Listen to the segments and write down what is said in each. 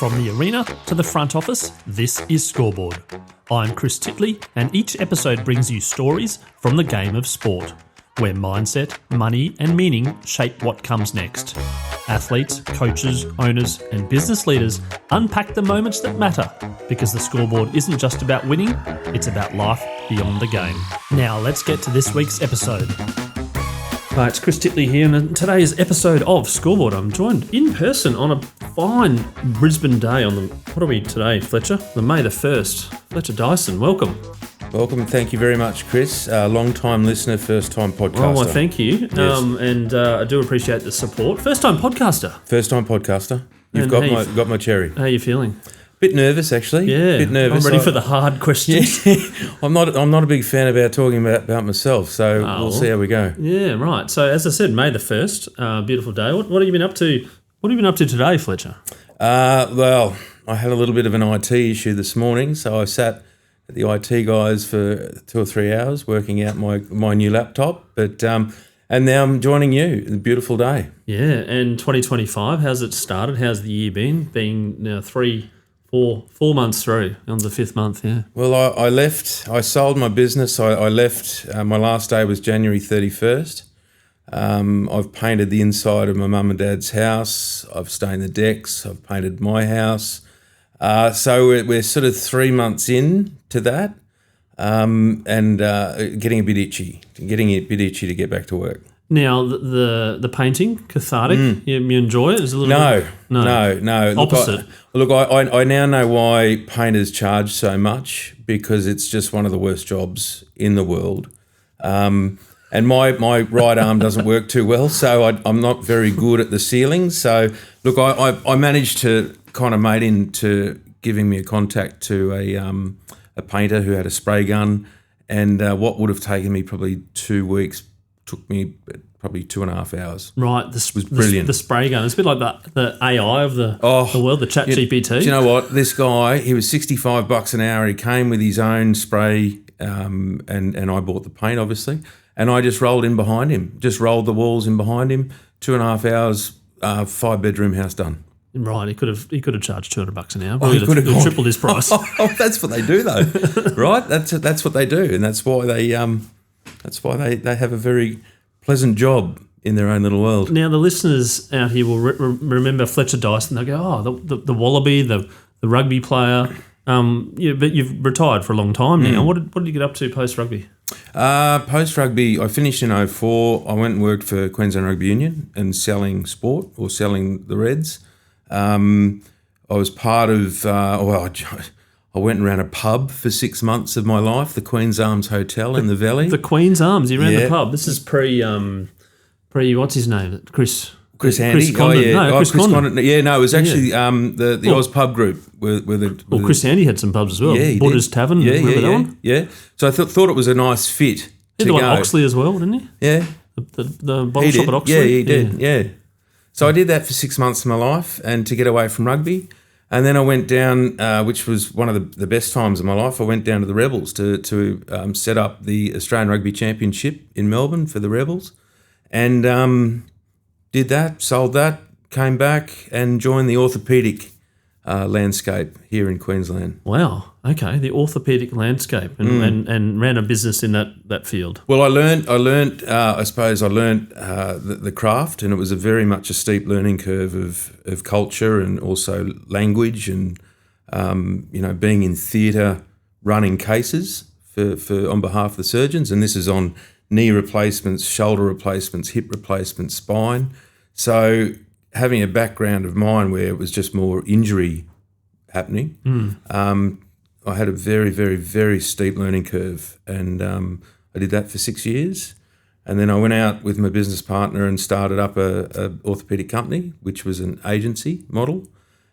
From the arena to the front office, this is Scoreboard. I'm Chris Titley, and each episode brings you stories from the game of sport, where mindset, money, and meaning shape what comes next. Athletes, coaches, owners, and business leaders unpack the moments that matter, because the Scoreboard isn't just about winning, it's about life beyond the game. Now let's get to this week's episode. Hi, it's Chris Titley here, and in today's episode of Scoreboard, I'm joined in person on a fine Brisbane day on the, what are we today, Fletcher? The May the 1st. Fletcher Dyson, welcome. Welcome, thank you very much, Chris. Long-time listener, first-time podcaster. Oh, well, thank you. Yes. I do appreciate the support. First-time podcaster. First-time podcaster. You've got my cherry. How are you feeling? Bit nervous, actually. Yeah, bit nervous. I'm ready for the hard questions. Yeah. I'm not a big fan about talking about myself, so we'll see how we go. Yeah, right. So as I said, May the 1st, beautiful day. What have you been up to? What have you been up to today, Fletcher? Well, I had a little bit of an IT issue this morning, so I sat at the IT guys for 2 or 3 hours working out my new laptop. But and now I'm joining you. A beautiful day. Yeah, and 2025. How's it started? How's the year been? Being now 4 months through on the 5th month. Yeah. Well, I left. I sold my business. I left. My last day was January 31st. I've painted the inside of my mum and dad's house. I've stained the decks. I've painted my house. So we're sort of 3 months in to that, and getting a bit itchy to get back to work. Now the painting, cathartic. You enjoy it? Is it a little No. Opposite. Look, I now know why painters charge so much, because it's just one of the worst jobs in the world. And my right arm doesn't work too well, so I'm not very good at the ceilings. So, look, I managed to kind of made into giving me a contact to a painter who had a spray gun, and what would have taken me probably 2 weeks took me probably 2.5 hours. Right, this was brilliant. The spray gun. It's a bit like the AI of the world, the chat GPT. Do you know what? This guy, he was $65 an hour. He came with his own spray, and I bought the paint, obviously. And I just rolled in behind him, just rolled the walls in behind him. 2.5 hours, 5-bedroom house done. Right, he could have charged $200 an hour. Oh, he could have tripled his price. That's what they do, though, right? That's what they do, and that's why they have a very pleasant job in their own little world. Now the listeners out here will remember Fletcher Dyson. They'll go, the Wallaby, the rugby player. But you've retired for a long time now. What did you get up to post rugby? Post rugby, I finished in 2004. I went and worked for Queensland Rugby Union and selling sport or selling the Reds. I was part of, I went and ran a pub for 6 months of my life, the Queen's Arms Hotel in the Valley. The Queen's Arms, you ran the pub. This is pre what's his name? Chris Andy. Chris Condon. Chris Condon. Yeah, no, it was actually the Oz Pub Group. Chris Andy had some pubs as well. Yeah, Buddha's Tavern, remember that one? Yeah. So I thought it was a nice fit He had the one at Oxley as well, didn't he? Yeah. The bottle shop at Oxley? Yeah, he did, yeah. So I did that for 6 months of my life and to get away from rugby. And then I went down, which was one of the best times of my life, I went down to the Rebels to set up the Australian Rugby Championship in Melbourne for the Rebels. And did that, sold that, came back and joined the orthopaedic landscape here in Queensland. Wow, okay, the orthopaedic landscape and ran a business in that field. Well, I learned the craft, and it was very much a steep learning curve of culture and also language and, being in theatre, running cases for on behalf of the surgeons. And this is on knee replacements, shoulder replacements, hip replacements, spine. So having a background of mine where it was just more injury happening, I had a very, very, very steep learning curve, and I did that for 6 years. And then I went out with my business partner and started up a orthopaedic company, which was an agency model,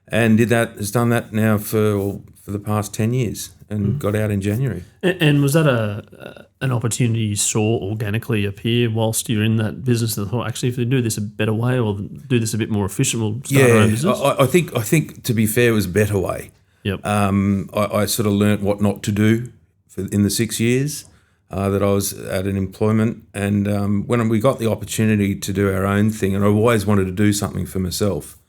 and has done that now for the past 10 years and got out in January. And was that an opportunity you saw organically appear whilst you're in that business and thought, actually, if we do this a better way or do this a bit more efficient, we'll start our own business? I think to be fair, it was a better way. Yep. I sort of learnt what not to do in the 6 years that I was at an employment. And when we got the opportunity to do our own thing, and I always wanted to do something for myself,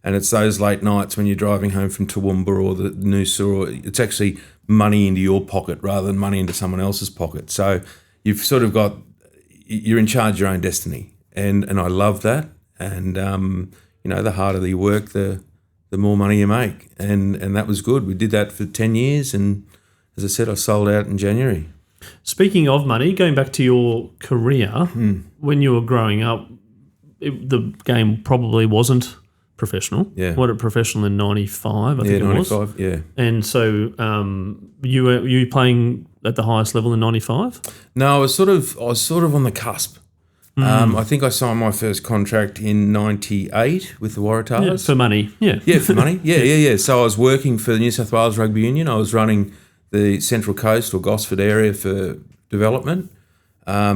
And it's those late nights when you're driving home from Toowoomba or the Noosa, or it's actually money into your pocket rather than money into someone else's pocket. So you've sort of you're in charge of your own destiny. And I love that. And, the harder you work, the more money you make. And that was good. We did that for 10 years. And as I said, I sold out in January. Speaking of money, going back to your career, when you were growing up, the game probably wasn't professional. Yeah. What, professional in 95, I think it was? 95, yeah. And so you were playing at the highest level in 95? No, I was sort of on the cusp. I think I signed my first contract in 98 with the Waratahs. Yeah, for money, yeah. Yeah, for money. Yeah. So I was working for the New South Wales Rugby Union. I was running the Central Coast or Gosford area for development. I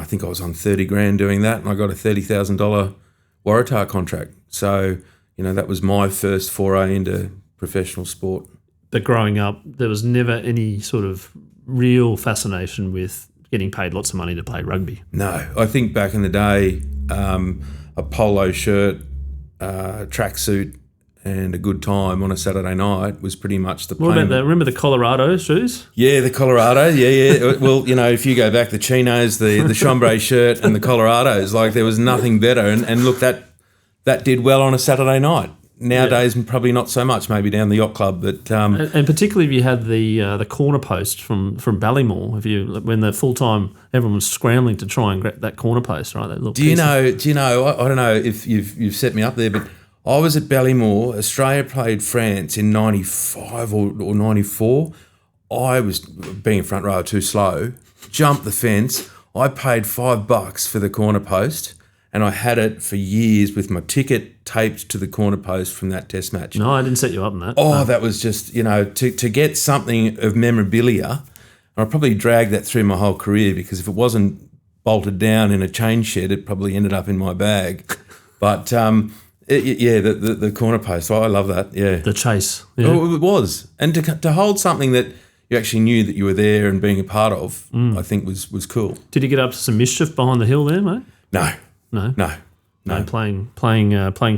think I was on $30,000 doing that, and I got a $30,000 Waratah contract. So, that was my first foray into professional sport. But growing up, there was never any sort of real fascination with getting paid lots of money to play rugby. No, I think back in the day, a polo shirt, tracksuit, and a good time on a Saturday night was pretty much the payment. What about remember the Colorado shoes? Yeah, the Colorado, yeah. Well, if you go back, the chinos, the chambray shirt and the Colorados, like there was nothing better. And look, that did well on a Saturday night. Nowadays, probably not so much, maybe down the yacht club. But and particularly if you had the corner post from Ballymore, when the full time everyone was scrambling to try and grab that corner post, right? That little Do you know? I don't know if you've set me up there, but I was at Ballymore. Australia played France in 95 or 94. I was being front row too slow. Jumped the fence. I paid $5 for the corner post. And I had it for years with my ticket taped to the corner post from that test match. No, I didn't set you up on that. Oh, no. That was just, to get something of memorabilia. And I probably dragged that through my whole career because if it wasn't bolted down in a chain shed, it probably ended up in my bag. But, the corner post, I love that, yeah. The chase. Yeah. Oh, it was. And to hold something that you actually knew that you were there and being a part of, I think was cool. Did you get up to some mischief behind the hill there, mate? No. Playing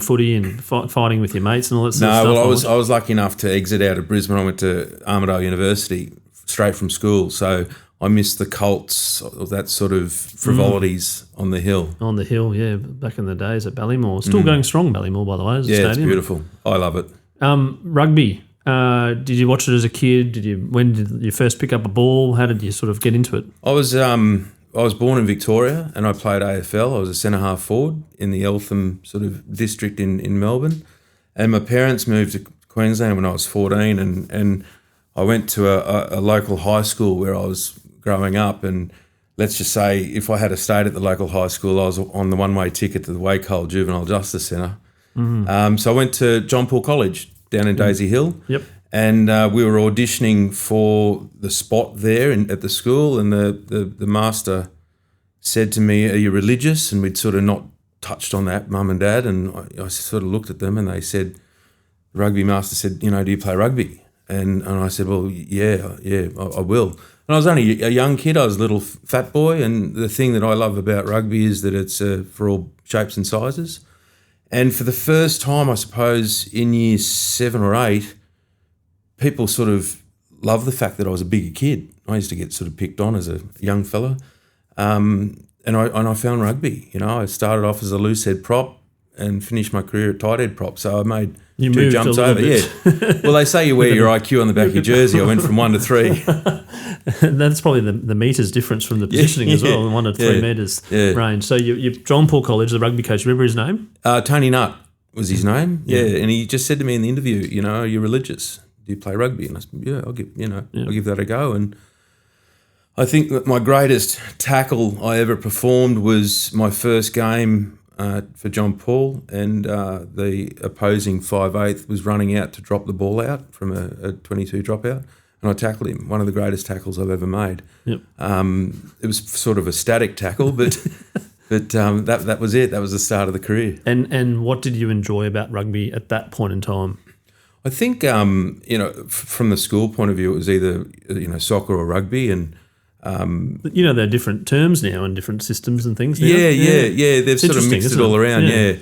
footy and fighting with your mates and all that sort of stuff. No, well, I was lucky enough to exit out of Brisbane. I went to Armidale University straight from school, so I missed the Colts, that sort of frivolities on the hill. On the hill, yeah, back in the days at Ballymore. Still going strong, Ballymore, by the way, as a stadium. It's beautiful. I love it. Rugby. Did you watch it as a kid? When did you first pick up a ball? How did you sort of get into it? I was born in Victoria and I played AFL. I was a centre-half forward in the Eltham sort of district in Melbourne. And my parents moved to Queensland when I was 14 and I went to a local high school where I was growing up. And let's just say if I had stayed at the local high school, I was on the one-way ticket to the Wacol Juvenile Justice Centre. Mm-hmm. So I went to John Paul College down in Daisy Hill. Yep. And we were auditioning for the spot there at the school, and the master said to me, "Are you religious?" And we'd sort of not touched on that, Mum and Dad, and I sort of looked at them, and they said, the rugby master said, "Do you play rugby?" And I said, "Well, yeah, I will." And I was only a young kid. I was a little fat boy, and the thing that I love about rugby is that it's for all shapes and sizes. And for the first time, I suppose, in year 7 or 8, people sort of loved the fact that I was a bigger kid. I used to get sort of picked on as a young fella. And I found rugby. I started off as a loose head prop and finished my career at tight head prop. So I made two jumps over. Bit. Yeah. Well, they say you wear your IQ on the back of your jersey. I went from 1 to 3. That's probably the metres difference from the positioning as well, 1 to 3 metres range. So you John Paul College, the rugby coach, remember his name? Tony Nutt was his name. Yeah. And he just said to me in the interview, "Are you religious? Do you play rugby?" And I said, "Yeah, I'll give that a go." And I think that my greatest tackle I ever performed was my first game for John Paul, and the opposing 5'8" was running out to drop the ball out from a 22 dropout, and I tackled him. One of the greatest tackles I've ever made. Yep. It was sort of a static tackle, but that was it. That was the start of the career. And what did you enjoy about rugby at that point in time? I think from the school point of view, it was either soccer or rugby, and there are different terms now and different systems and things now. Yeah. They've sort of mixed it all around, yeah.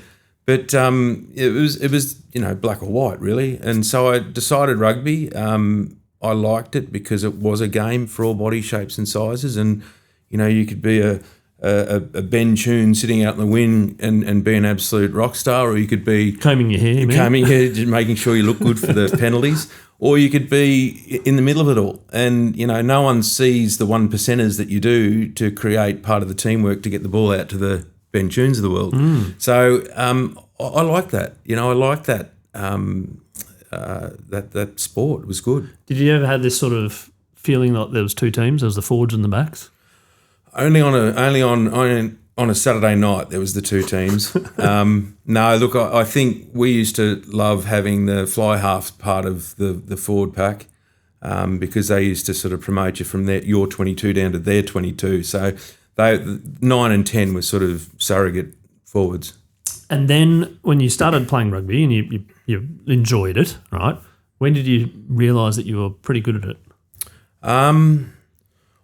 But it was black or white really, and so I decided rugby. I liked it because it was a game for all body shapes and sizes, and you could be a Ben Tune sitting out in the wind and be an absolute rock star, or you could be combing your hair, just making sure you look good for the penalties, or you could be in the middle of it all. And no one sees the 1%ers that you do to create part of the teamwork to get the ball out to the Ben Tunes of the world. So I like that. I like that. That sport was good. Did you ever have this sort of feeling like there was two teams? There was the forwards and the backs. Only on a Saturday night there was the two teams. No, look, I think we used to love having the fly half part of the forward pack because they used to sort of promote you from your 22 down to their 22. So 9 and 10 were sort of surrogate forwards. And then when you started playing rugby and you enjoyed it, right? When did you realise that you were pretty good at it? I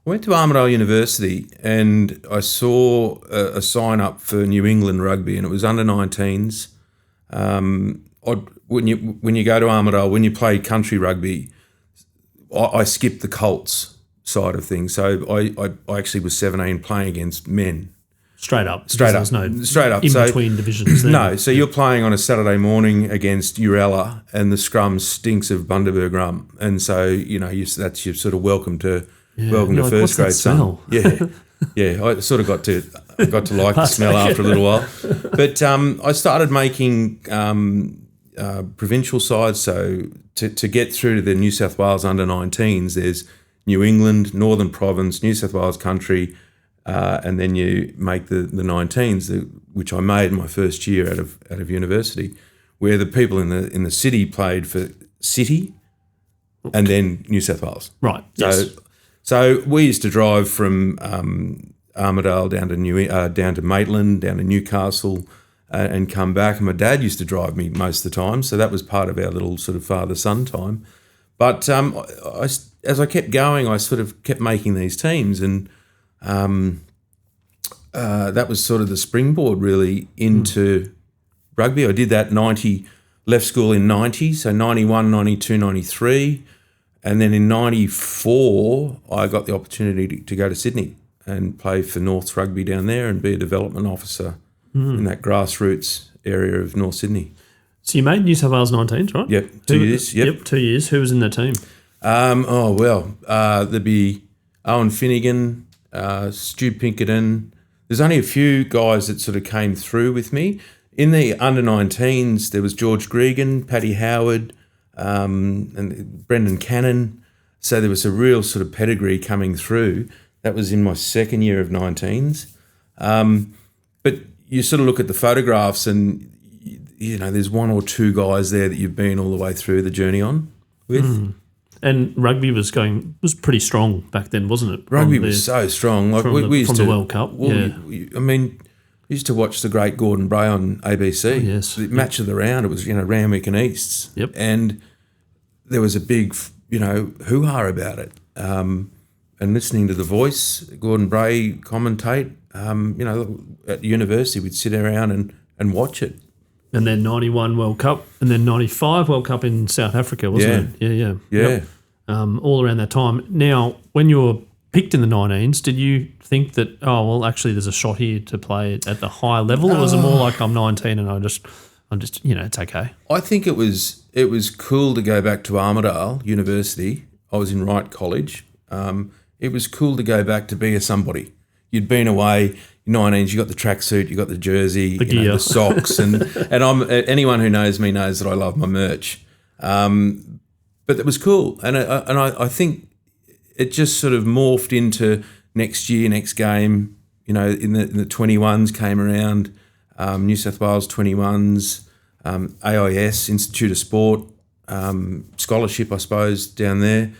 went to Armidale University and I saw a sign up for New England rugby, and it was under 19s. When you go to Armidale, when you play country rugby, I skipped the Colts side of things. So I actually was 17 playing against men. Straight up. There's no in between divisions there. No, so you're playing on a Saturday morning against Urella, and the scrum stinks of Bundaberg rum, and so that's your sort of welcome to first grade smell? Yeah. I sort of got to like the smell after a little while, but I started making provincial sides. So to get through to the New South Wales under 19s, there's New England, Northern Province, New South Wales Country. And then you make the 19s, which I made my first year out of university, where the people in the city played for City, and then New South Wales. Right. Yes. So we used to drive from Armidale down to Maitland, down to Newcastle, and come back. And my dad used to drive me most of the time, so that was part of our little sort of father-son time. But as I kept going, I sort of kept making these teams, and that was sort of the springboard really into rugby. I did that 90, left school in 90, so 91, 92, 93. And then in 94, I got the opportunity to go to Sydney and play for North's Rugby down there and be a development officer in that grassroots area of North Sydney. So you made New South Wales 19s, right? Yep, 2 years. Yep, 2 years. Who was in the team? There'd be Owen Finnegan, Stu Pinkerton. There's only a few guys that sort of came through with me. In the under-19s, there was George Gregan, Paddy Howard, and Brendan Cannon. So there was a real sort of pedigree coming through. That was in my second year of 19s. But you sort of look at the photographs and, there's one or two guys there that you've been all the way through the journey on with. And rugby was pretty strong back then, wasn't it? Rugby was so strong. Like we used to, the World Cup. We used to watch the great Gordon Bray on ABC. Oh, yes. The match of the round, it was, Randwick and Easts. Yep. And there was a big, hoo-ha about it. And listening to The Voice, Gordon Bray commentate, at university we'd sit around and watch it. And then 91 World Cup, and then 95 World Cup in South Africa, wasn't it? Yeah. Yep. All around that time. Now, when you were picked in the 19s, did you think that, actually there's a shot here to play at the higher level, or was it more like I'm 19 and I'm just it's okay? I think it was cool to go back to Armidale University. I was in Wright College. It was cool to go back to be a somebody. You'd been away, 19s, you got the tracksuit, you got the jersey, the socks, and anyone who knows me knows that I love my merch. But it was cool, and I think it just sort of morphed into next year, next game. In the 21s came around, New South Wales 21s, AIS Institute of Sport scholarship, I suppose, down there.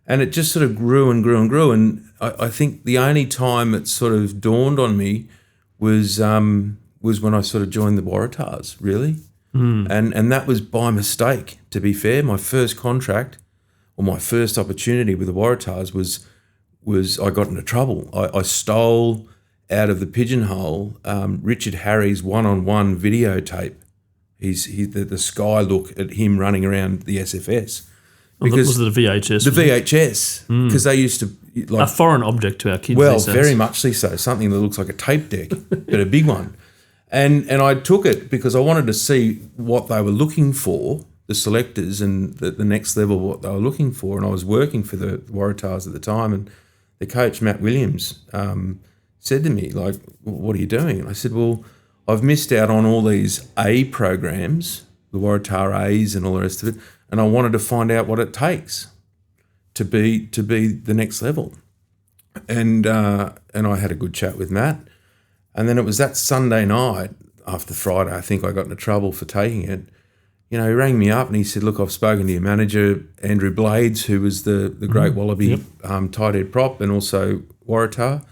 And it just sort of grew and grew and grew. And I think the only time it sort of dawned on me was when I sort of joined the Waratahs, really. And that was by mistake, to be fair. My first contract or my first opportunity with the Waratahs was I got into trouble. I stole out of the pigeonhole Richard Harry's one-on-one videotape the sky look at him running around the SFS. Was it a VHS? The VHS, because they used to a foreign object to our kids. Well, these days. very much so. Something that looks like a tape deck, but a big one. And I took it because I wanted to see what they were looking for, the selectors, and the next level, what they were looking for. And I was working for the Waratahs at the time, and the coach, Matt Williams, said to me, like, what are you doing? And I said, well, I've missed out on all these A programs, the Waratah A's and all the rest of it, and I wanted to find out what it takes to be the next level. And I had a good chat with Matt. And then it was that Sunday night after Friday, I think I got into trouble for taking it. You know, he rang me up and he said, look, I've spoken to your manager, Andrew Blades, who was the great Wallaby tight head prop and also Waratah.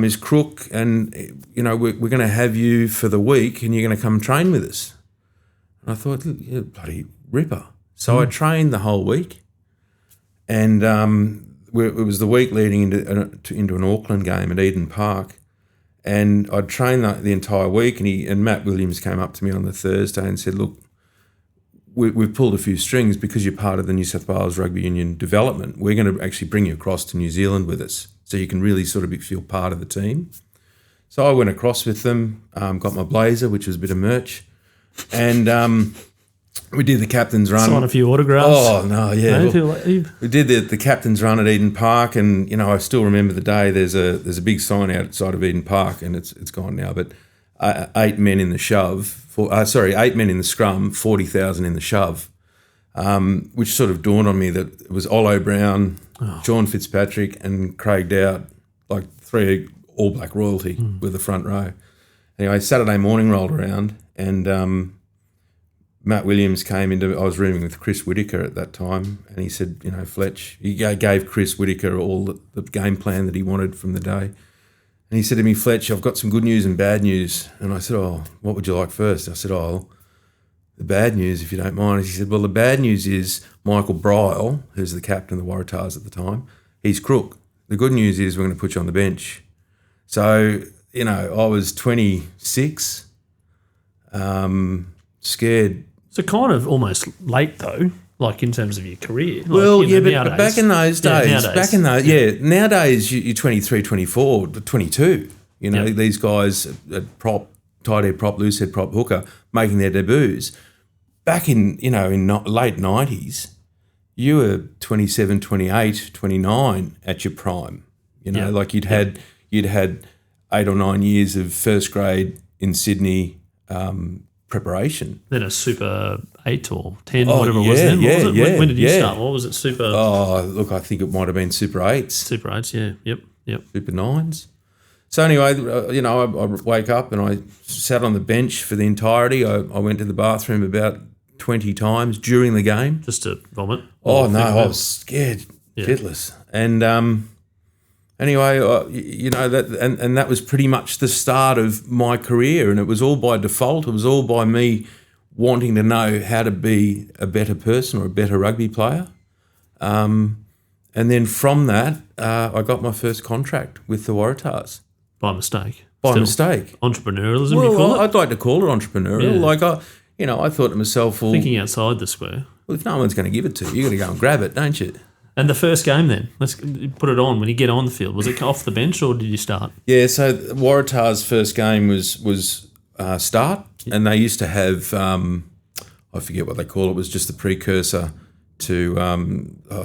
His crook, and, you know, we're going to have you for the week and you're going to come train with us. And I thought, yeah, bloody ripper. So I trained the whole week, and it was the week leading into an Auckland game at Eden Park, and I'd trained the entire week, and Matt Williams came up to me on the Thursday and said, look, we've pulled a few strings because you're part of the New South Wales Rugby Union development. We're going to actually bring you across to New Zealand with us so you can really sort of feel part of the team. So I went across with them, got my blazer, which was a bit of merch, and we did the captain's run. Sign a few autographs. Oh, no, yeah. Look, we did the captain's run at Eden Park, and, you know, I still remember the day. There's a big sign outside of Eden Park, and it's gone now, but 8 men in the shove, 8 men in the scrum, 40,000 in the shove, which sort of dawned on me that it was Ollo Brown, Sean Fitzpatrick and Craig Dowd, like 3 All Black royalty with the front row. Anyway, Saturday morning rolled around, and Matt Williams came into. I was rooming with Chris Whittaker at that time, and he said, you know, Fletch, he gave Chris Whittaker all the game plan that he wanted from the day. And he said to me, Fletch, I've got some good news and bad news. And I said, oh, what would you like first? I said, oh, the bad news, if you don't mind. He said, well, the bad news is Michael Bryle, who's the captain of the Waratahs at the time, he's crook. The good news is we're going to put you on the bench. So, you know, I was 26, scared. So kind of almost late though, like in terms of your career. Well, like, yeah, but nowadays, back in those days, nowadays you're 23, 24, 22. You know, these guys at prop, tight head prop, loose head prop, hooker, making their debuts. Back in, you know, in late 90s, you were 27, 28, 29 at your prime. You know, like you'd had 8 or 9 years of first grade in Sydney preparation. Then a Super 8 or 10, whatever it was then. What was it? When did you start? What was it, Super? Oh, look, I think it might have been Super 8s. Super 8s, yeah. Yep. Super 9s. So anyway, you know, I wake up and I sat on the bench for the entirety. I went to the bathroom about 20 times during the game. Just to vomit? Oh, no, I was scared, shitless. And anyway, you know, that was pretty much the start of my career, and it was all by default. It was all by me wanting to know how to be a better person or a better rugby player. And then from that, I got my first contract with the Waratahs. By mistake? By mistake. Entrepreneurialism, well, you call it? I'd like to call it entrepreneurial. Yeah. Like, I thought to myself, well, thinking outside the square. Well, if no one's going to give it to you, you've got to go and grab it, don't you? And the first game then, let's put it on. When you get on the field, was it off the bench or did you start? Yeah, so Waratah's first game was start, and they used to have, I forget what they call it, was just the precursor to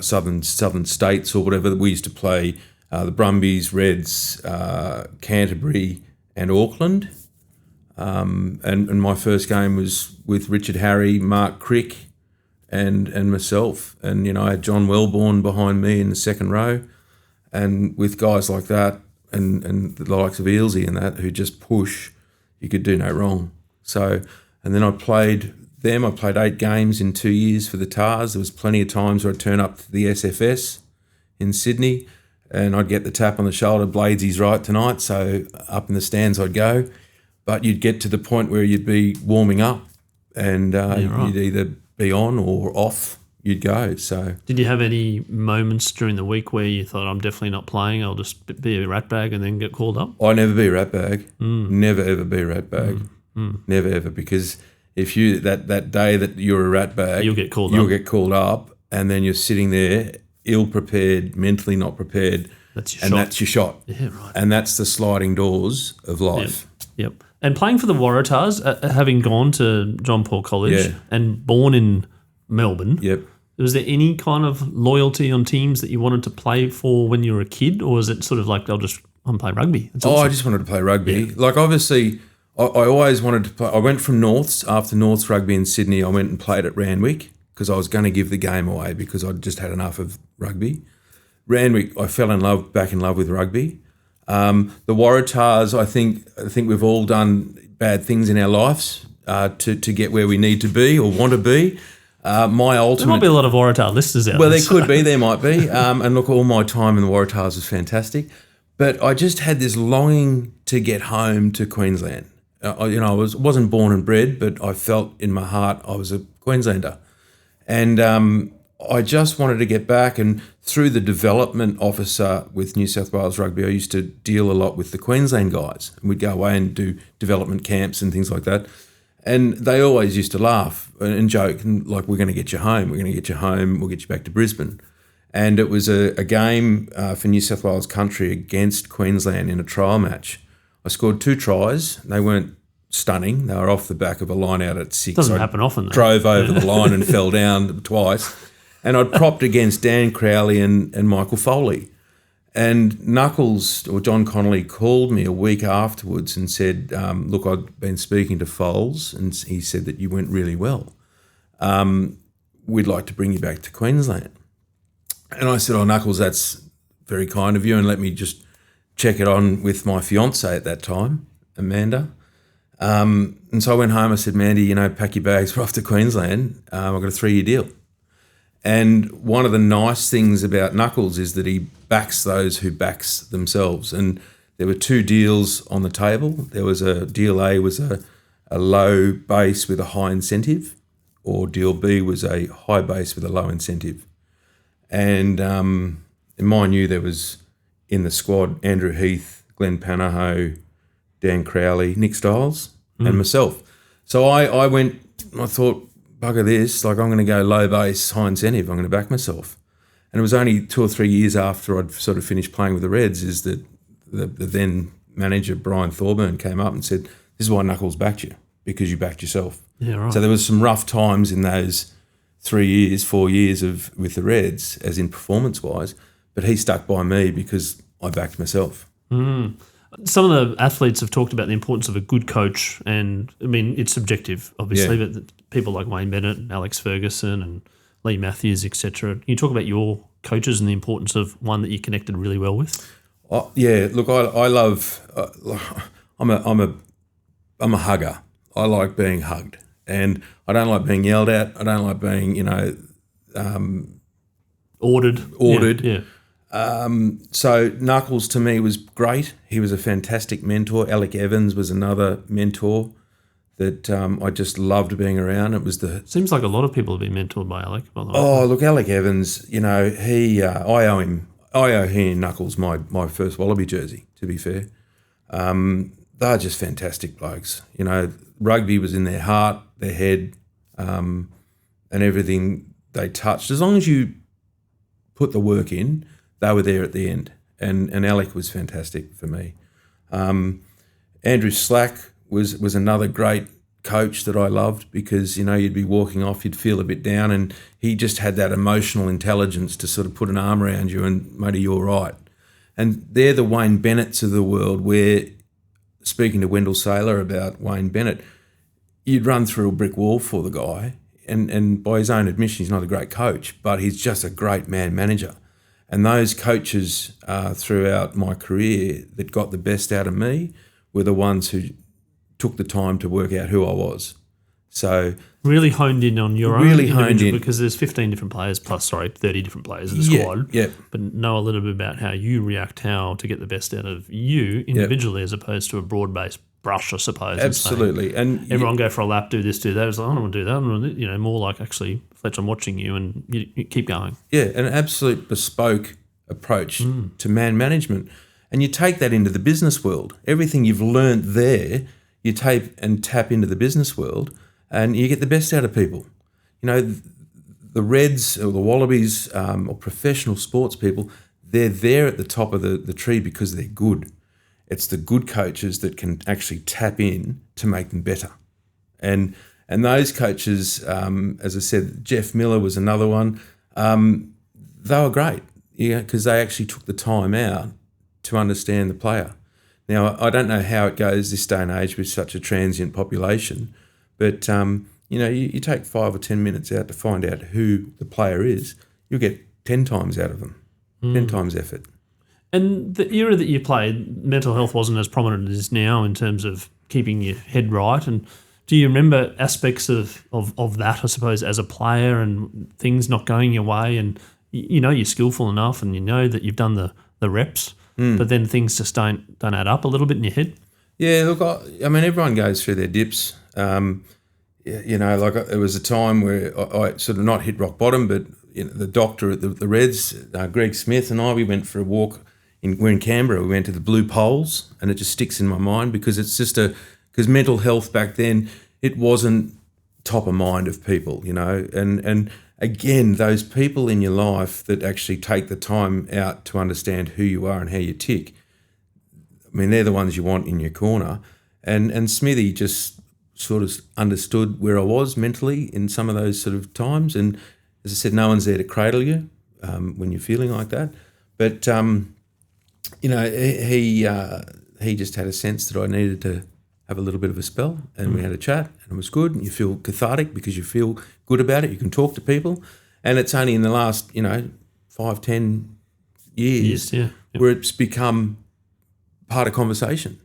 Southern States or whatever. We used to play the Brumbies, Reds, Canterbury and Auckland. And my first game was with Richard Harry, Mark Crick, and myself, and, you know, I had John Wellborn behind me in the second row, and with guys like that and the likes of Ealsey and that who just push, you could do no wrong. So, and then I played 8 games in 2 years for the Tars. There was plenty of times where I'd turn up to the SFS in Sydney and I'd get the tap on the shoulder, Bladesy's right tonight, so up in the stands I'd go. But you'd get to the point where you'd be warming up and you'd either be on or off, you'd go. So, did you have any moments during the week where you thought, I'm definitely not playing, I'll just be a ratbag and then get called up? I never be a ratbag. Never ever be a ratbag. Never ever, because if you that day that you're a rat bag, You'll get called up, and then you're sitting there ill prepared, mentally not prepared. That's your and shot. that's your shot. Yeah, right. And that's the sliding doors of life. Yep. And playing for the Waratahs, having gone to John Paul College and born in Melbourne, was there any kind of loyalty on teams that you wanted to play for when you were a kid, or was it sort of like I'm playing rugby? I just wanted to play rugby. Like obviously, I always wanted to play. I went from Norths after Norths rugby in Sydney. I went and played at Randwick because I was going to give the game away because I'd just had enough of rugby. Randwick, I fell back in love with rugby. The Waratahs, I think we've all done bad things in our lives to get where we need to be or want to be. There might be a lot of Waratah listeners out there. Well, there could be, there might be. And look, all my time in the Waratahs was fantastic. But I just had this longing to get home to Queensland. I wasn't born and bred, but I felt in my heart I was a Queenslander. And I just wanted to get back, and through the development officer with New South Wales Rugby, I used to deal a lot with the Queensland guys. And we'd go away and do development camps and things like that. And they always used to laugh and joke, and like, we're going to get you home, we'll get you back to Brisbane. And it was a game for New South Wales country against Queensland in a trial match. I scored 2 tries. They weren't stunning. They were off the back of a line out at 6. Doesn't happen often, though. Drove over the line and fell down twice. And I'd propped against Dan Crowley and Michael Foley. And Knuckles, or John Connolly, called me a week afterwards and said, look, I'd been speaking to Foles, and he said that you went really well. We'd like to bring you back to Queensland. And I said, Knuckles, that's very kind of you, and let me just check it on with my fiancée at that time, Amanda. And so I went home. I said, Mandy, pack your bags, we're off to Queensland. I've got a 3-year deal. And one of the nice things about Knuckles is that he backs those who backs themselves. And there were 2 deals on the table. There was deal A was a low base with a high incentive, or deal B was a high base with a low incentive. And mind you, there was in the squad Andrew Heath, Glenn Panaho, Dan Crowley, Nick Stiles, and myself. So I went, I thought, bugger this, like I'm going to go low base, high incentive, I'm going to back myself. And it was only 2 or 3 years after I'd sort of finished playing with the Reds is that the then manager, Brian Thorburn, came up and said, this is why Knuckles backed you, because you backed yourself. Yeah, right. So there was some rough times in those 4 years with the Reds, as in performance-wise, but he stuck by me because I backed myself. Some of the athletes have talked about the importance of a good coach, and I mean, it's subjective, obviously, but people like Wayne Bennett, Alex Ferguson and Lee Matthews, etc. Can you talk about your coaches and the importance of one that you connected really well with? Yeah, look, I love, I'm a hugger. I like being hugged, and I don't like being yelled at. I don't like being, ordered. Yeah. So Knuckles to me was great. He was a fantastic mentor. Alec Evans was another mentor that I just loved being around. It was Seems like a lot of people have been mentored by Alec, by the way. Oh, look, Alec Evans, I owe he and Knuckles my first Wallaby jersey, to be fair. They're just fantastic blokes. Rugby was in their heart, their head, and everything they touched. As long as you put the work in, they were there at the end. And Alec was fantastic for me. Andrew Slack was another great coach that I loved because, you'd be walking off, you'd feel a bit down, and he just had that emotional intelligence to sort of put an arm around you and, matey, you're right. And they're the Wayne Bennetts of the world where, speaking to Wendell Saylor about Wayne Bennett, you'd run through a brick wall for the guy, and by his own admission, he's not a great coach, but he's just a great man manager. And those coaches throughout my career that got the best out of me were the ones who took the time to work out who I was. So really honed in on your own individual, because there's 15 different players plus 30 different players in the squad. Yeah. But know a little bit about how you react, how to get the best out of you individually as opposed to a broad-based brush, I suppose. Absolutely. And everyone go for a lap, do this, do that. It's like, I don't want to do that. I don't want to, more like, actually, Fletch, I'm watching you and you keep going. Yeah, an absolute bespoke approach to man management. And you take that into the business world. Everything you've learned there, you take and tap into the business world. and you get the best out of people. You know, the Reds or the Wallabies or professional sports people, they're there at the top of the tree because they're good. It's the good coaches that can actually tap in to make them better. And those coaches, as I said, Jeff Miller was another one. They were great, because they actually took the time out to understand the player. Now, I don't know how it goes this day and age with such a transient population, but you take 5 or 10 minutes out to find out who the player is, you'll get 10 times out of them, 10 times effort. And the era that you played, mental health wasn't as prominent as it is now in terms of keeping your head right. And do you remember aspects of that, I suppose, as a player and things not going your way, and you're skillful enough and you know that you've done the reps, but then things just don't add up a little bit in your head? Yeah, look, I mean, everyone goes through their dips. It was a time where I sort of not hit rock bottom, but the doctor at the Reds, Greg Smith, and we went for a walk. We're in Canberra. We went to the Blue Poles, and it just sticks in my mind because it's just because mental health back then, it wasn't top of mind of people, and again, those people in your life that actually take the time out to understand who you are and how you tick, I mean, they're the ones you want in your corner. And Smithy just sort of understood where I was mentally in some of those sort of times. And as I said, no one's there to cradle you when you're feeling like that. But, he just had a sense that I needed to have a little bit of a spell, and we had a chat, and it was good, and you feel cathartic because you feel good about it. You can talk to people, and it's only in the last, 5-10 years where it's become part of conversation,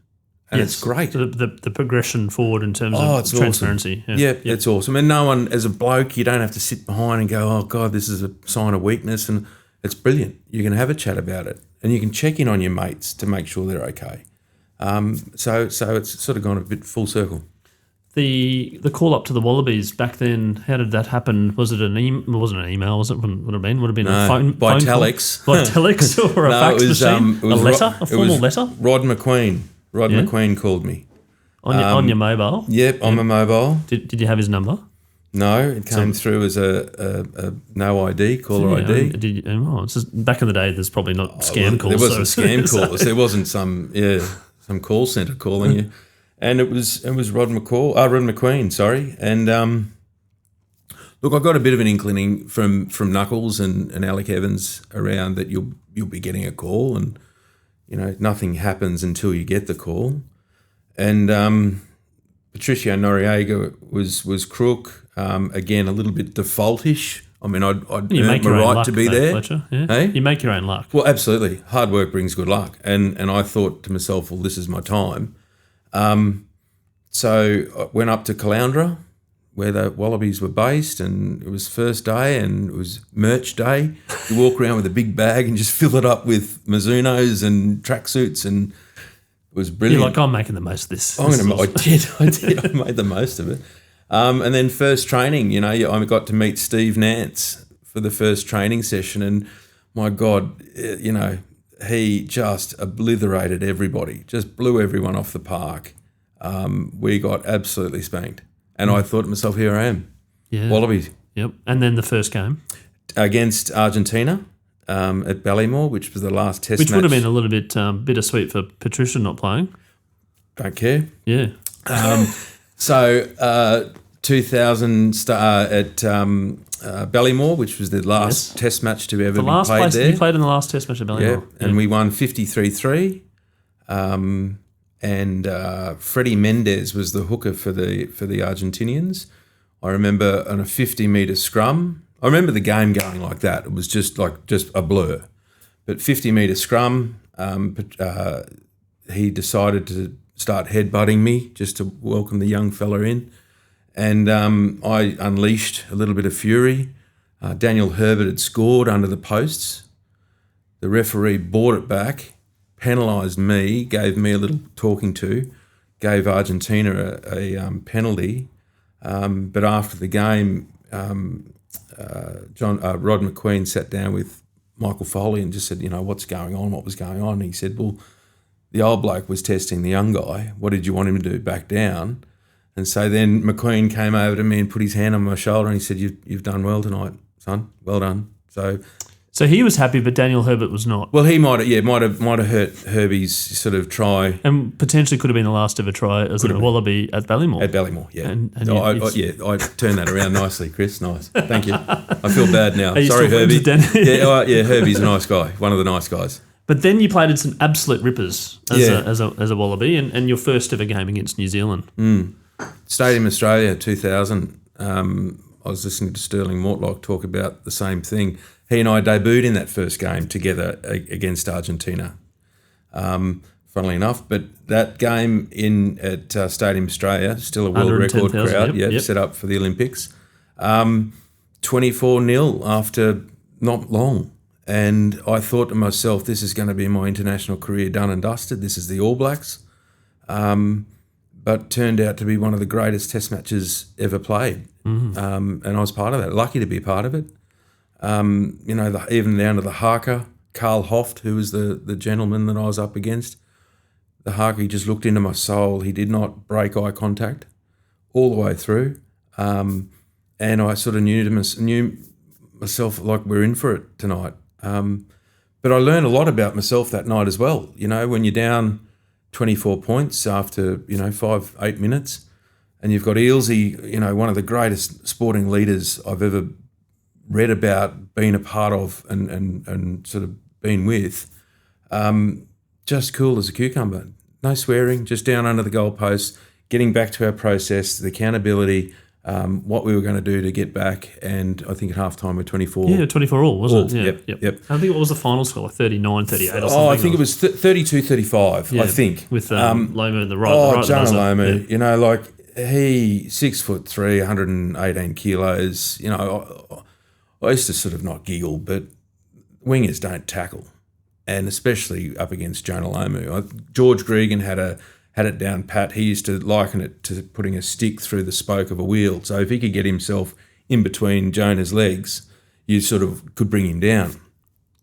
and it's great. The progression forward in terms of transparency. Awesome. Yeah, it's awesome. And no one, as a bloke, you don't have to sit behind and go, oh, God, this is a sign of weakness, and it's brilliant. You can have a chat about it, and you can check in on your mates to make sure they're okay. So it's sort of gone a bit full circle. The call up to the Wallabies back then, how did that happen? Was it an email? It wasn't an email, was it? Would it have been? Would it have been a phone by telex. By telex or a fax machine? A letter? A formal letter? Rod McQueen. McQueen called me. On your mobile? Yep, on my mobile. Did you have his number? No, it came through as a no ID, caller ID. It's just, back in the day, there's probably not scam calls. There wasn't scam calls. There wasn't some call centre calling you. And it was Rod McQueen, sorry. And look, I got a bit of an inkling from Knuckles and Alec Evans around that you'll be getting a call, and nothing happens until you get the call. And Patricio Noriega was crook. Again, a little bit defaultish. I mean, I'd earned my right to be there. Fletcher, yeah? Hey? You make your own luck. Well, absolutely. Hard work brings good luck. And I thought to myself, well, this is my time. So I went up to Caloundra, where the Wallabies were based, and it was first day, and it was merch day. You walk around with a big bag and just fill it up with Mizunos and tracksuits, and it was brilliant. You're like, I'm making the most of this. I did. I made the most of it. And then first training, I got to meet Steve Nance for the first training session, and my God, he just obliterated everybody, just blew everyone off the park. We got absolutely spanked. And I thought to myself, here I am, Wallabies. Yep. And then the first game? Against Argentina at Ballymore, which was the last test match. Which would have been a little bit bittersweet for Patricia not playing. Don't care. Yeah. So 2000 at Ballymore, which was the last test match to ever be played there. You played in the last test match at Ballymore. Yeah, and we won 53-3. And Freddie Mendez was the hooker for the Argentinians. I remember on a 50-metre scrum. I remember the game going like that. It was just a blur. But 50-metre scrum, he decided to start headbutting me just to welcome the young fella in. And I unleashed a little bit of fury. Daniel Herbert had scored under the posts. The referee brought it back, penalised me, gave me a little talking to, gave Argentina a penalty. But after the game, Rod McQueen sat down with Michael Foley and just said, what's going on, what was going on? And he said, well, the old bloke was testing the young guy. What did you want him to do, back down? And so then McQueen came over to me and put his hand on my shoulder and he said, "You've done well tonight, son. Well done." So he was happy, but Daniel Herbert was not. Well, he might have hurt Herbie's sort of try, and potentially could have been the last ever try as a Wallaby at Ballymore. At Ballymore, yeah. And I turned that around nicely, Chris. Nice, thank you. I feel bad now. Sorry, Herbie. Yeah, Herbie's a nice guy, one of the nice guys. But then you played in some absolute rippers as a Wallaby, and your first ever game against New Zealand. Stadium Australia 2000. I was listening to Sterling Mortlock talk about the same thing. He and I debuted in that first game together against Argentina, funnily enough. But that game at Stadium Australia, still a world record crowd, set up for the Olympics, 24-0 after not long. And I thought to myself, this is going to be my international career done and dusted. This is the All Blacks. But turned out to be one of the greatest test matches ever played. And I was part of that, lucky to be part of it. Even down to the haka, Carl Hoft, who was the gentleman that I was up against. The haka, he just looked into my soul. He did not break eye contact all the way through. And I sort of knew myself like we're in for it tonight. But I learned a lot about myself that night as well. You know, when you're down 24 points after, 5-8 minutes, and you've got Ealesy, one of the greatest sporting leaders I've ever read about, been a part of and sort of been with, just cool as a cucumber. No swearing, just down under the goalposts, getting back to our process, the accountability, what we were going to do to get back, and I think at halftime we're 24. Yeah, 24 all, wasn't it? Yep. I think what was the final score, like 39, 38 or something? Oh, I think it was 32, 35, I think. With Lomu in the right. Oh, Jonah Lomu, he 6'3", 118 kilos, I used to sort of not giggle, but wingers don't tackle, and especially up against Jonah Lomu. George Gregan had it down pat. He used to liken it to putting a stick through the spoke of a wheel. So if he could get himself in between Jonah's legs, you sort of could bring him down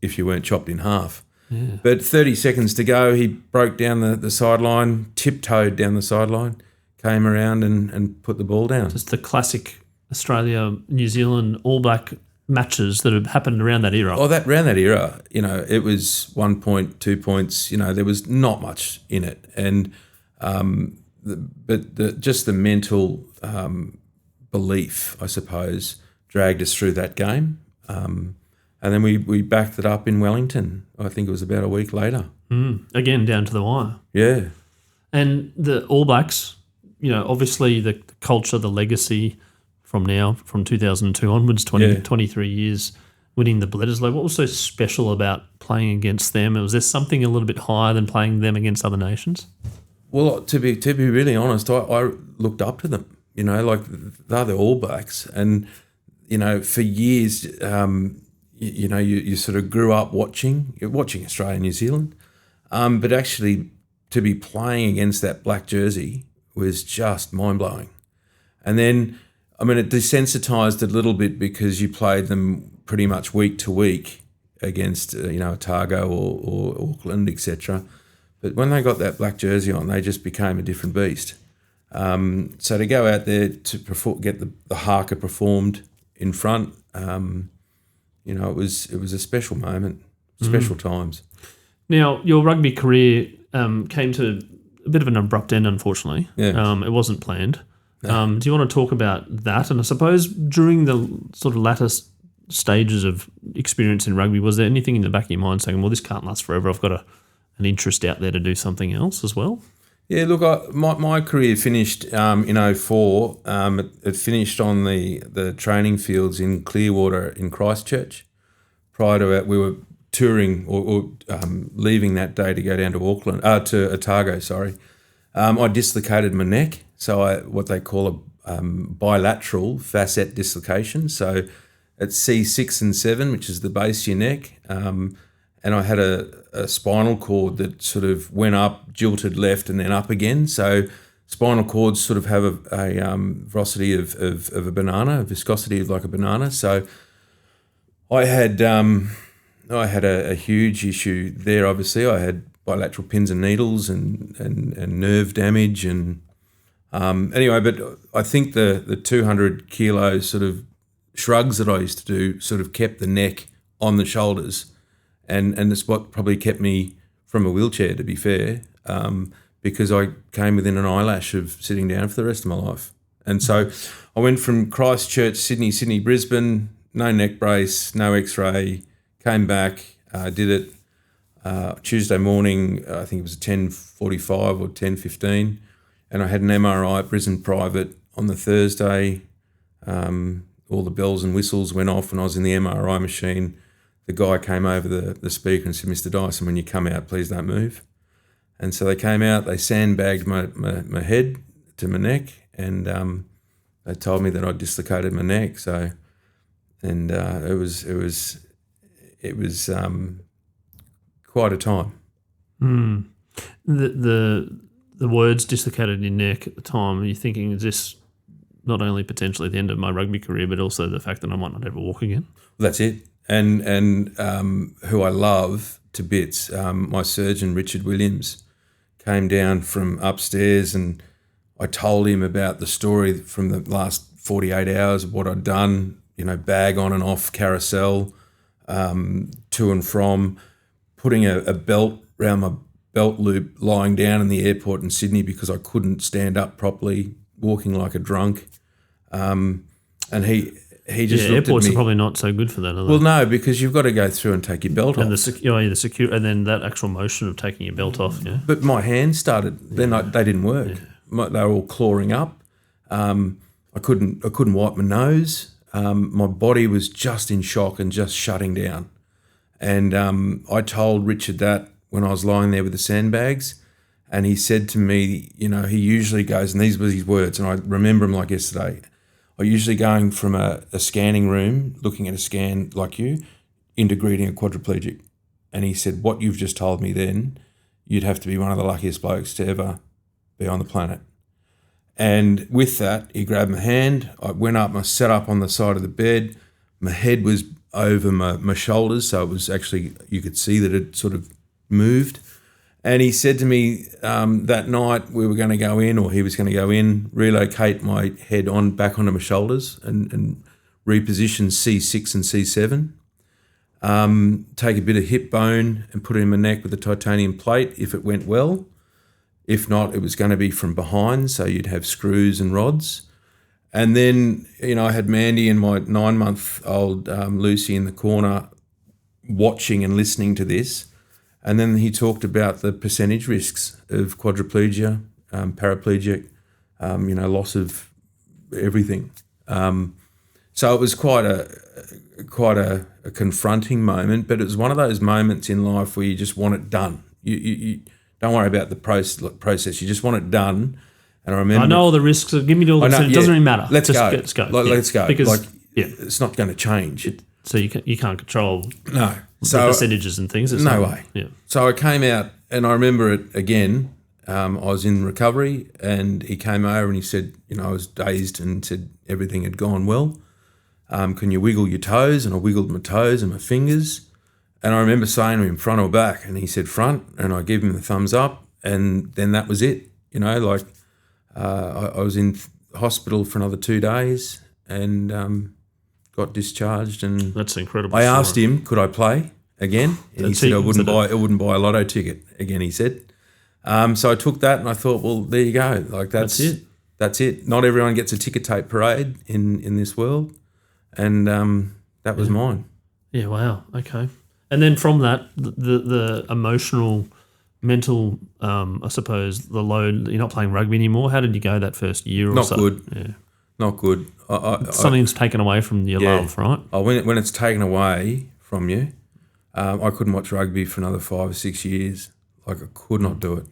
if you weren't chopped in half. Yeah. But 30 seconds to go, he broke down the sideline, tiptoed down the sideline, came around and put the ball down. Just the classic Australia-New Zealand All Black matches that had happened around that era. Oh, around that era, it was 1 point, 2 points. There was not much in it, and just the mental belief, I suppose, dragged us through that game, and then we backed it up in Wellington. I think it was about a week later. Again, down to the wire. Yeah, and the All Blacks, obviously the culture, the legacy. From 2002 onwards, 23 years, winning the Bledisloe. What was so special about playing against them? Was there something a little bit higher than playing them against other nations? Well, to be really honest, I looked up to them. They're the All Blacks, and for years, you sort of grew up watching Australia and New Zealand, but actually to be playing against that black jersey was just mind blowing, and then. It desensitised a little bit because you played them pretty much week to week against, Otago or Auckland, etc. But when they got that black jersey on, they just became a different beast. So to go out there to get the haka performed in front, it was a special moment, special times. Now, your rugby career came to a bit of an abrupt end, unfortunately. Yeah. It wasn't planned. Do you want to talk about that? And I suppose during the sort of latter stages of experience in rugby, was there anything in the back of your mind saying, well, this can't last forever, I've got an interest out there to do something else as well? Yeah, look, my career finished in 2004. It finished on the training fields in Clearwater in Christchurch. Prior to that, we were touring or leaving that day to go down to to Otago, sorry. I dislocated my neck. So what they call a bilateral facet dislocation. So it's C6 and 7, which is the base of your neck. And I had a spinal cord that sort of went up, jilted left and then up again. So spinal cords sort of have a velocity of a banana, a viscosity like a banana. So I had a huge issue there, obviously. I had bilateral pins and needles and nerve damage and Anyway, but I think the 200 kilo sort of shrugs that I used to do sort of kept the neck on the shoulders, and it's what probably kept me from a wheelchair, to be fair, because I came within an eyelash of sitting down for the rest of my life. And so I went from Christchurch, Sydney, Brisbane, no neck brace, no x-ray, came back, did it Tuesday morning, I think it was 10:45 or 10:15, and I had an MRI at Brisbane Private on the Thursday. All the bells and whistles went off when I was in the MRI machine. The guy came over the speaker and said, "Mr. Dyson, when you come out, please don't move." And so they came out, they sandbagged my head to my neck, and they told me that I dislocated my neck. So, and it was quite a time. The words dislocated your neck at the time, are you thinking, is this not only potentially the end of my rugby career, but also the fact that I might not ever walk again? Well, that's it. And who I love to bits, my surgeon, Richard Williams, came down from upstairs, and I told him about the story from the last 48 hours of what I'd done, bag on and off carousel, to and from, putting a belt around my belt loop, lying down in the airport in Sydney because I couldn't stand up properly, walking like a drunk. And he just looked airports at me. are probably not so good for that, are they? Well, no, because you've got to go through and take your belt off. And and then that actual motion of taking your belt off, yeah. But my hands started. Then they didn't work. Yeah. They were all clawing up. I couldn't wipe my nose. My body was just in shock and just shutting down. And I told Richard that when I was lying there with the sandbags, and he said to me, he usually goes, and these were his words, and I remember them like yesterday. I usually going from a scanning room, looking at a scan like you, into greeting a quadriplegic. And he said, what you've just told me then, you'd have to be one of the luckiest blokes to ever be on the planet. And with that, he grabbed my hand. I went up, I sat up on the side of the bed. My head was over my shoulders, so it was actually, you could see that it sort of moved. And he said to me that night we were going to go in, or he was going to go in, relocate my head back onto my shoulders and reposition C6 and C7, take a bit of hip bone and put it in my neck with a titanium plate if it went well. If not, it was going to be from behind, so you'd have screws and rods. And then, I had Mandy and my 9-month-old Lucy in the corner watching and listening to this. And then he talked about the percentage risks of quadriplegia, paraplegic, loss of everything. So it was quite a confronting moment, but it was one of those moments in life where you just want it done. You don't worry about the process. You just want it done. And I remember, I know all the risks. Give me all the risks. It doesn't really matter. Let's go. Let's go. Let's go. Because it's not going to change. So you can't control the percentages and things. No way. Yeah. So I came out, and I remember it again. I was in recovery, and he came over and he said, I was dazed, and said everything had gone well. Can you wiggle your toes? And I wiggled my toes and my fingers. And I remember saying to him, front or back? And he said front, and I gave him the thumbs up, and then that was it. I was in hospital for another 2 days and got discharged. And that's incredible. I asked him, could I play again? And he said, I wouldn't buy a lotto ticket again, he said. So I took that and I thought, well, there you go. That's it. That's it. Not everyone gets a ticker tape parade in this world. And that was mine. Yeah, wow. Okay. And then from that, the emotional, mental, I suppose, the load, you're not playing rugby anymore. How did you go that first year or so? Not good. Yeah. Not good. Something's taken away from your love, right? When it's taken away from you, I couldn't watch rugby for another 5 or 6 years. I could not do it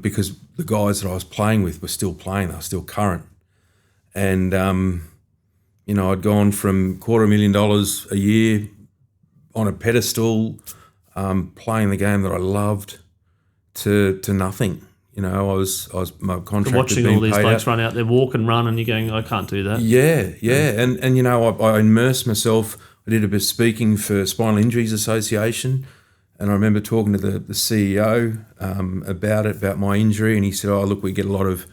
because the guys that I was playing with were still playing. They were still current. And, I'd gone from $250,000 a year on a pedestal, playing the game that I loved, to nothing. I was my contract. Watching all these blokes run out there, walk and run, and you're going, I can't do that. Yeah. And I immersed myself. I did a bit of speaking for Spinal Injuries Association, and I remember talking to the CEO about my injury, and he said, "Oh, look, we get a lot of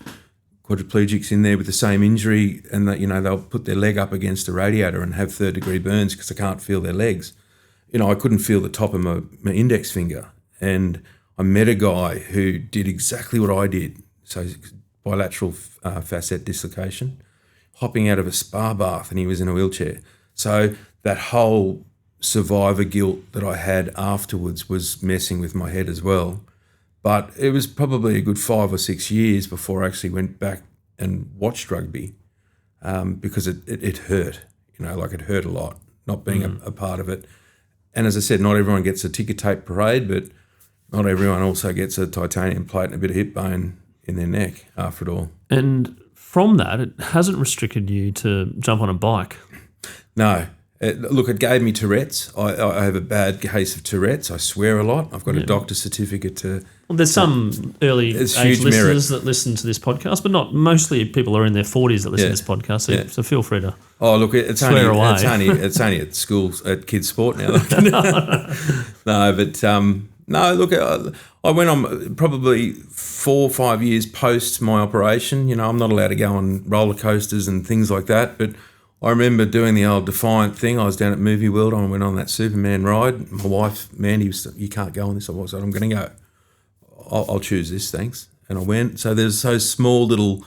quadriplegics in there with the same injury, and that, they'll put their leg up against a radiator and have third-degree burns because they can't feel their legs. I couldn't feel the top of my index finger. And I met a guy who did exactly what I did. So bilateral facet dislocation, hopping out of a spa bath, and he was in a wheelchair. So that whole survivor guilt that I had afterwards was messing with my head as well. But it was probably a good 5 or 6 years before I actually went back and watched rugby, because it hurt, it hurt a lot, not being a part of it. And as I said, not everyone gets a ticker tape parade, but not everyone also gets a titanium plate and a bit of hip bone in their neck after it all. And from that, it hasn't restricted you to jump on a bike. No. It gave me Tourette's. I have a bad case of Tourette's. I swear a lot. I've got a doctor's certificate to... Well, there's some early age listeners that listen to this podcast, but not mostly people are in their 40s that listen to this podcast, so feel free to swear away. It's only at school, at kids' sport now. I went on probably 4 or 5 years post my operation. I'm not allowed to go on roller coasters and things like that, but I remember doing the old Defiant thing. I was down at Movie World. I went on that Superman ride. My wife, Mandy, was, you can't go on this. I was like, I'm going to go. I'll choose this, thanks. And I went. So there's those small little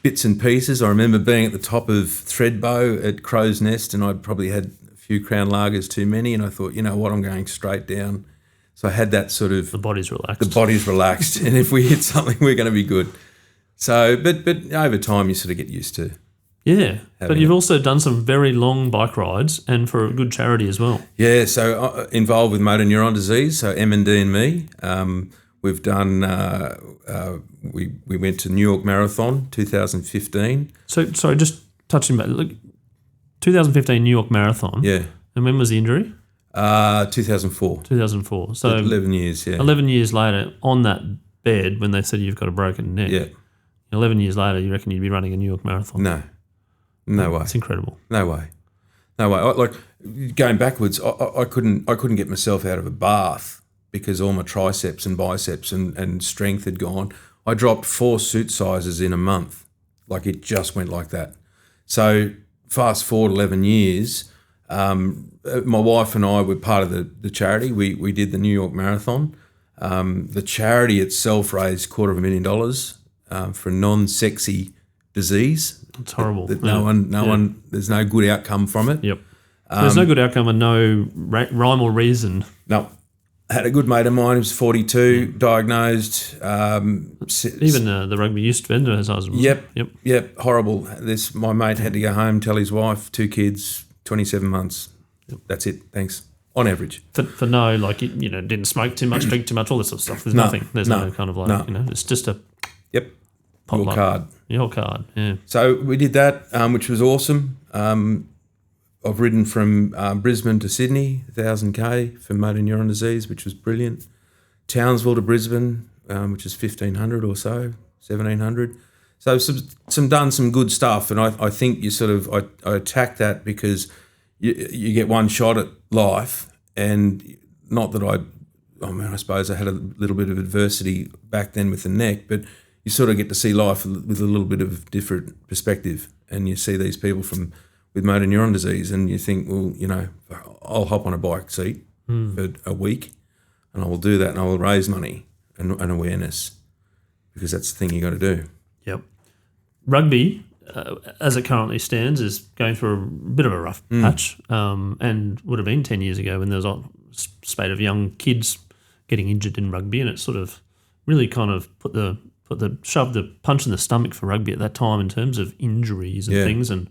bits and pieces. I remember being at the top of Threadbow at Crow's Nest, and I'd probably had a few Crown Lagers too many, and I thought, you know what, I'm going straight down. So I had that sort of... The body's relaxed. And if we hit something, we're going to be good. So, but over time, you sort of get used to. Yeah, but you've also done some very long bike rides, and for a good charity as well. Yeah, so involved with motor neuron disease, so M&D and me. We've done, we went to New York Marathon 2015. So, sorry, just touching back, look, 2015 New York Marathon. Yeah. And when was the injury? 2004. 2004. So 11 years, yeah. 11 years later, on that bed, when they said you've got a broken neck. Yeah. 11 years later, you reckon you'd be running a New York Marathon? No way. It's incredible. No way. Going backwards, I couldn't get myself out of a bath because all my triceps and biceps and strength had gone. I dropped 4 suit sizes in a month. It just went like that. So fast forward 11 years, my wife and I were part of the charity. We did the New York Marathon. The charity itself raised $250,000 for a non-sexy disease. It's horrible. No one. There's no good outcome from it. Yep. There's no good outcome and no rhyme or reason. No. I had a good mate of mine who was 42, diagnosed. Even the rugby youth vendor has husband. Yep. Horrible. My mate had to go home, tell his wife, 2 kids, 27 months. Yep. That's it. Thanks. On average. For no, didn't smoke too much, drink too much, all this sort of stuff. There's nothing. There's no kind of it's just a... Yep. Your card. Your card, yeah. So we did that, which was awesome. I've ridden from Brisbane to Sydney, 1,000K for motor neuron disease, which was brilliant. Townsville to Brisbane, which is 1,500 or so, 1,700. So done some good stuff, and I think you sort of I attack that because you get one shot at life, and not that I suppose I had a little bit of adversity back then with the neck, but you sort of get to see life with a little bit of different perspective, and you see these people with motor neuron disease, and you think, well, I'll hop on a bike seat for a week, and I will do that, and I will raise money and awareness, because that's the thing you got to do. Yep. Rugby, as it currently stands, is going through a bit of a rough patch, and would have been 10 years ago when there was a spate of young kids getting injured in rugby, and it sort of really kind of shoved the punch in the stomach for rugby at that time in terms of injuries and things, and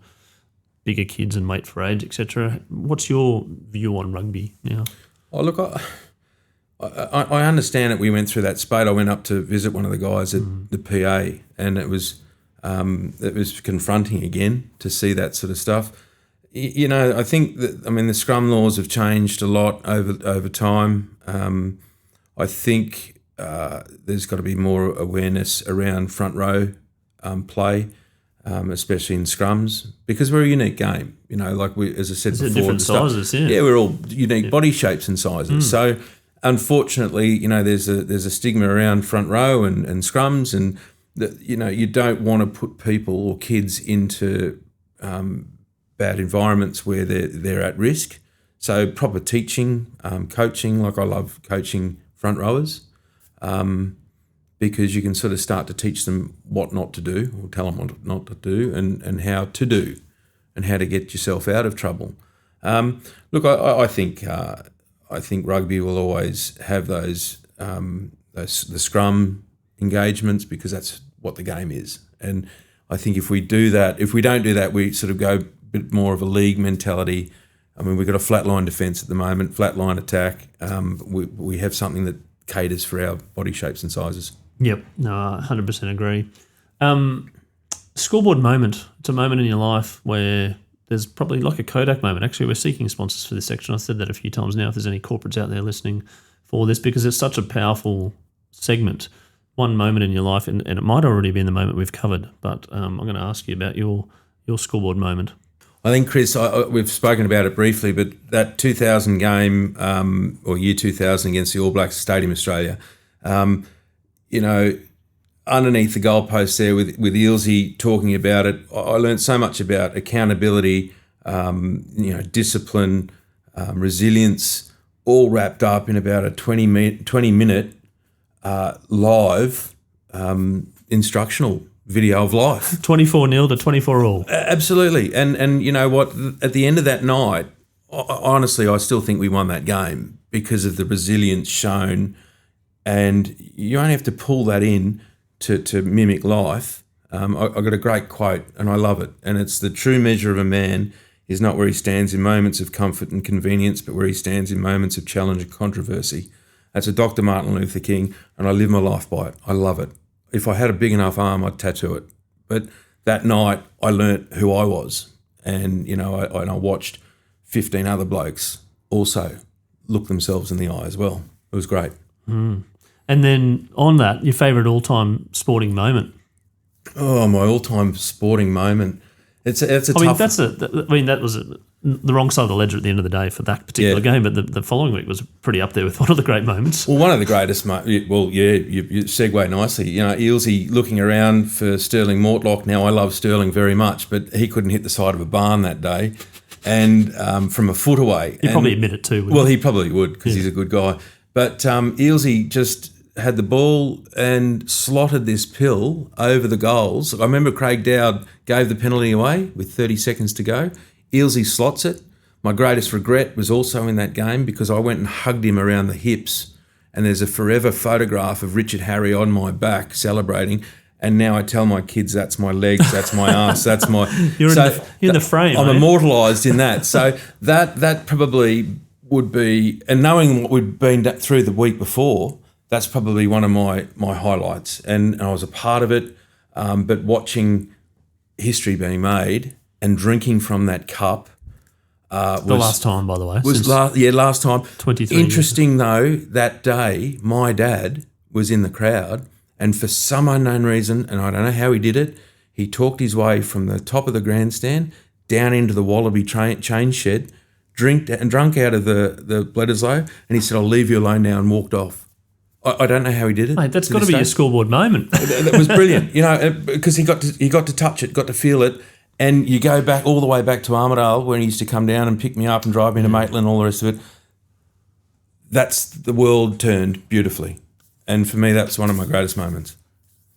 bigger kids and weight for age, etc. What's your view on rugby now? Oh, look, I understand that we went through that spate. I went up to visit one of the guys at the PA, and it was confronting again to see that sort of stuff. I think that the scrum laws have changed a lot over time. I think there's got to be more awareness around front row play. Especially in scrums, because we're a unique game. As I said before, different sizes, yeah, we're all unique body shapes and sizes. So, unfortunately, there's a stigma around front row and scrums, and that, you don't want to put people or kids into bad environments where they're at risk. So proper teaching, coaching, like I love coaching front rowers, because you can sort of start to teach them what not to do, or tell them what not to do, and how to do, and how to get yourself out of trouble. Look, I think rugby will always have those the scrum engagements, because that's what the game is. And I think if we don't do that, we sort of go a bit more of a league mentality. I mean, we've got a flatline defence at the moment, flatline attack. We have something that caters for our body shapes and sizes. Yep, no, I 100% agree. Scoreboard moment. It's a moment in your life where there's probably like a Kodak moment. Actually, we're seeking sponsors for this section. I've said that a few times now, if there's any corporates out there listening for this, because it's such a powerful segment. One moment in your life, and it might already be in the moment we've covered, but I'm going to ask you about your scoreboard moment. I think, Chris, we've spoken about it briefly, but that 2000 game, or year 2000 against the All Blacks, Stadium Australia, underneath the goalpost there with Ealesy talking about it, I learned so much about accountability, discipline, resilience, all wrapped up in about a 20-minute live instructional video of life. 24-0 to 24-all. Absolutely. And you know what? At the end of that night, honestly, I still think we won that game because of the resilience shown. And you only have to pull that in to mimic life. I got a great quote, and I love it. And it's: the true measure of a man is not where he stands in moments of comfort and convenience, but where he stands in moments of challenge and controversy. That's a Dr. Martin Luther King, and I live my life by it. I love it. If I had a big enough arm, I'd tattoo it. But that night, I learnt who I was. And, I watched 15 other blokes also look themselves in the eye as well. It was great. Mm. And then on that, your favourite all-time sporting moment? Oh, my all-time sporting moment. It's a tough... that was the wrong side of the ledger at the end of the day for that particular game, but the following week was pretty up there with one of the great moments. Well, one of the greatest... you segue nicely. Ealesy looking around for Sterling Mortlock. Now, I love Sterling very much, but he couldn't hit the side of a barn that day, and from a foot away. He'd probably admit it too, wouldn't he? He probably would, because he's a good guy. But Ealesy just had the ball and slotted this pill over the goals. I remember Craig Dowd gave the penalty away with 30 seconds to go. Ealesy slots it. My greatest regret was also in that game, because I went and hugged him around the hips, and there's a forever photograph of Richard Harry on my back celebrating, and now I tell my kids that's my legs, that's my ass, that's my... You're in the frame. I'm immortalised in that. So that probably would be... And knowing what we'd been through the week before, that's probably one of my highlights. And I was a part of it, but watching history being made and drinking from that cup was... The last time, by the way. Last time. 23 Interesting, though, that day, my dad was in the crowd, and for some unknown reason, and I don't know how he did it, he talked his way from the top of the grandstand down into the Wallaby chain shed, drunk out of the Bledisloe, and he said, "I'll leave you alone now," and walked off. I don't know how he did it. Mate, that's got to be your scoreboard moment. That was brilliant, because he got to touch it, got to feel it, and you go back all the way back to Armidale, where he used to come down and pick me up and drive me to Maitland and all the rest of it. That's the world turned beautifully, and for me, that's one of my greatest moments.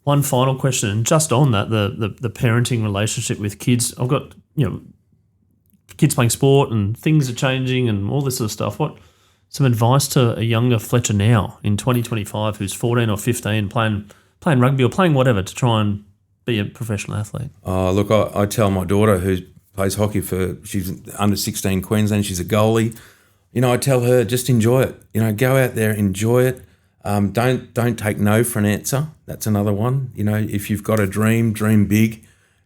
One final question, and just on that, the parenting relationship with kids. I've got kids playing sport, and things are changing, and all this sort of stuff. What? Some advice to a younger Fletcher now in 2025 who's 14 or 15 playing rugby or playing whatever to try and be a professional athlete? Oh, look, I tell my daughter, who plays hockey she's under 16 Queensland, she's a goalie. I tell her, just enjoy it. Go out there, enjoy it. Don't take no for an answer. That's another one. If you've got a dream big,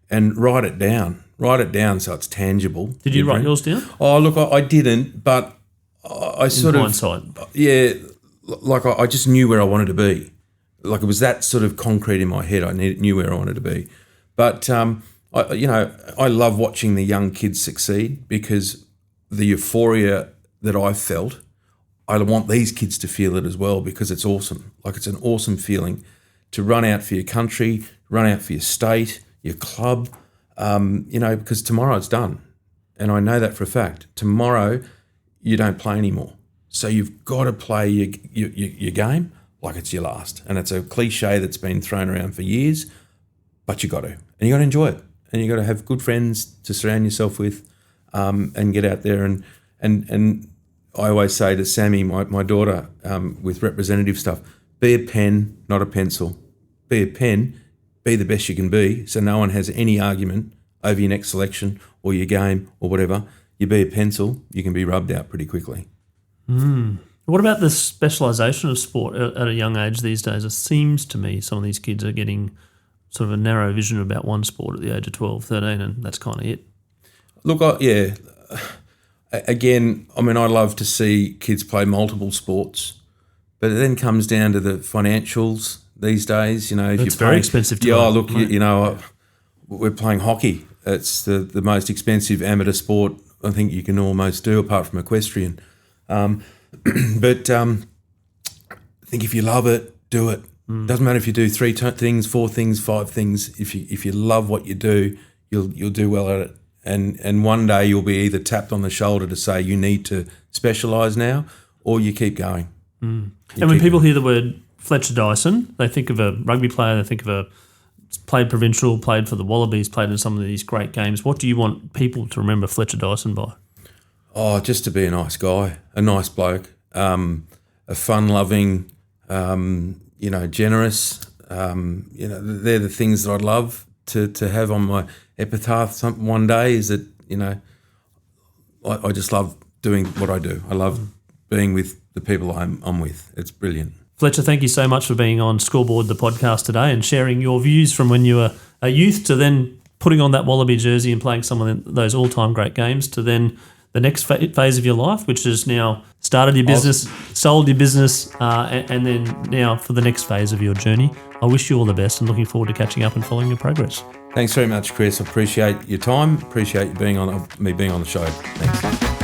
and write it down. Write it down so it's tangible. Did you write yours down? Oh, look, I didn't, but I sort of... hindsight. Yeah, like I just knew where I wanted to be. Like it was that sort of concrete in my head. I knew where I wanted to be. But, I love watching the young kids succeed, because the euphoria that I felt, I want these kids to feel it as well, because it's awesome. Like it's an awesome feeling to run out for your country, run out for your state, your club, because tomorrow it's done. And I know that for a fact. Tomorrow you don't play anymore. So you've got to play your game like it's your last. And it's a cliche that's been thrown around for years, but you got to. And you got to enjoy it. And you got to have good friends to surround yourself with, and get out there. And I always say to Sammy, my daughter, with representative stuff, be a pen, not a pencil. Be a pen, be the best you can be, so no one has any argument over your next selection or your game or whatever. You be a pencil, you can be rubbed out pretty quickly. What about the specialisation of sport at a young age these days? It seems to me some of these kids are getting sort of a narrow vision about one sport at the age of 12, 13, and that's kind of it. Look, again, I mean, I love to see kids play multiple sports, but it then comes down to the financials these days. It's very expensive to play. Look, we're playing hockey. It's the most expensive amateur sport I think you can almost do, apart from equestrian. But I think if you love it, do it. Doesn't matter if you do 3 things, 4 things, 5 things. If you love what you do, you'll do well at it. And one day you'll be either tapped on the shoulder to say you need to specialise now, or you keep going. And when people hear the word Fletcher Dyson, they think of a rugby player, they think of played provincial, played for the Wallabies, played in some of these great games. What do you want people to remember Fletcher Dyson by? Oh, just to be a nice guy, a nice bloke, a fun-loving, generous. They're the things that I'd love to have on my epitaph one day, is that, I just love doing what I do. I love being with the people I'm with. It's brilliant. Fletcher, thank you so much for being on Scoreboard, the podcast today, and sharing your views from when you were a youth to then putting on that Wallaby jersey and playing some of those all-time great games to then the next phase of your life, which is now started your business, sold your business, and then now for the next phase of your journey. I wish you all the best and looking forward to catching up and following your progress. Thanks very much, Chris. I appreciate your time. Appreciate you me being on the show. Thanks.